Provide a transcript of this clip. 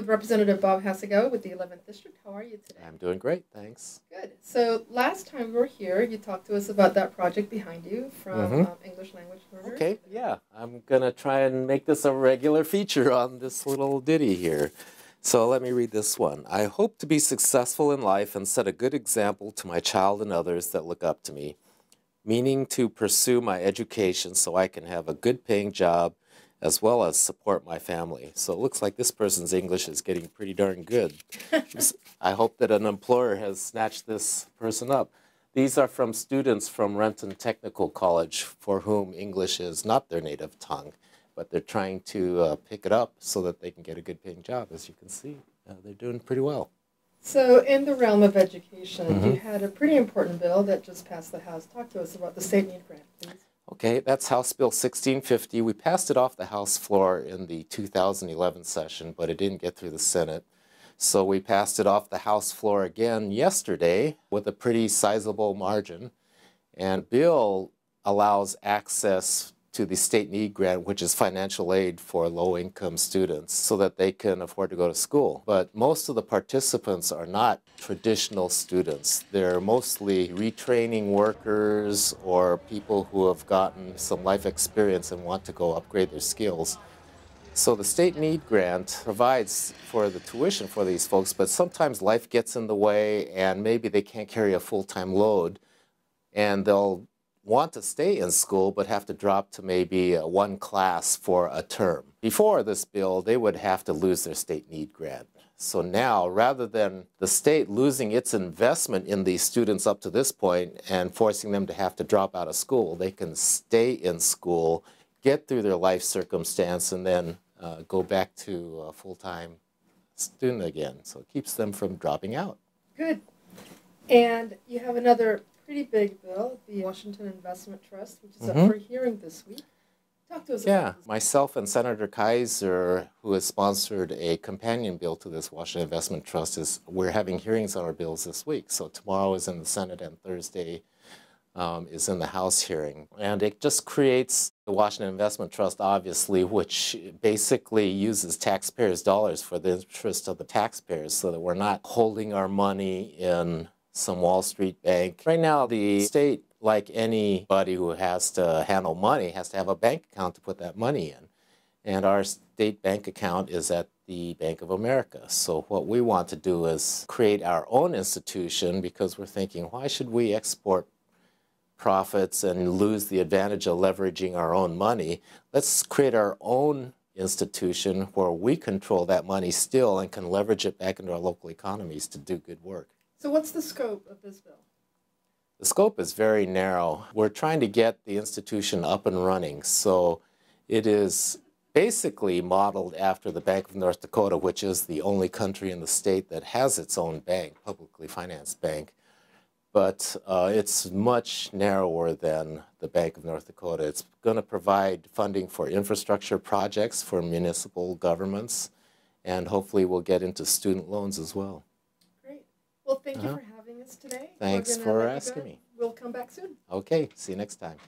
with Representative Bob Hasegawa with the 11th District. How are you today? I'm doing great, thanks. Good. So last time we were here, you talked to us about that project behind you from English language learners. Okay, yeah. I'm going to try and make this a regular feature on this little ditty here. So let me read this one. I hope to be successful in life and set a good example to my child and others that look up to me, meaning to pursue my education so I can have a good paying job as well as support my family. So it looks like this person's English is getting pretty darn good. I hope that an employer has snatched this person up. These are from students from Renton Technical College for whom English is not their native tongue, but they're trying to pick it up so that they can get a good paying job. As you can see, they're doing pretty well. So in the realm of education, you had a pretty important bill that just passed the House. Talk to us about the state need grant, please. Okay, that's House Bill 1650. We passed it off the House floor in the 2011 session, but it didn't get through the Senate. So we passed it off the House floor again yesterday with a pretty sizable margin. And bill allows access to the state need grant, which is financial aid for low-income students so that they can afford to go to school. But most of the participants are not traditional students. They're mostly retraining workers or people who have gotten some life experience and want to go upgrade their skills. So the state need grant provides for the tuition for these folks, but sometimes life gets in the way and maybe they can't carry a full-time load and they'll want to stay in school but have to drop to maybe one class for a term. Before this bill, they would have to lose their state need grant. So now, rather than the state losing its investment in these students up to this point and forcing them to have to drop out of school, they can stay in school, get through their life circumstance, and then go back to a full-time student again. So it keeps them from dropping out. Good. And you have another pretty big bill, the Washington Investment Trust, which is up for hearing this week. Talk to us about this. Myself and Senator Kaiser, who has sponsored a companion bill to this Washington Investment Trust, we're having hearings on our bills this week. So tomorrow is in the Senate and Thursday is in the House hearing. And it just creates the Washington Investment Trust, obviously, which basically uses taxpayers' dollars for the interest of the taxpayers so that we're not holding our money in some Wall Street bank. Right now, the state, like anybody who has to handle money, has to have a bank account to put that money in. And our state bank account is at the Bank of America. So what we want to do is create our own institution because we're thinking, why should we export profits and lose the advantage of leveraging our own money? Let's create our own institution where we control that money still and can leverage it back into our local economies to do good work. So what's the scope of this bill? The scope is very narrow. We're trying to get the institution up and running. So it is basically modeled after the Bank of North Dakota, which is the only country in the state that has its own bank, publicly financed bank. But it's much narrower than the Bank of North Dakota. It's going to provide funding for infrastructure projects for municipal governments, and hopefully we'll get into student loans as well. Well, thank you for having us today. Thanks for asking me. We'll come back soon. Okay, see you next time.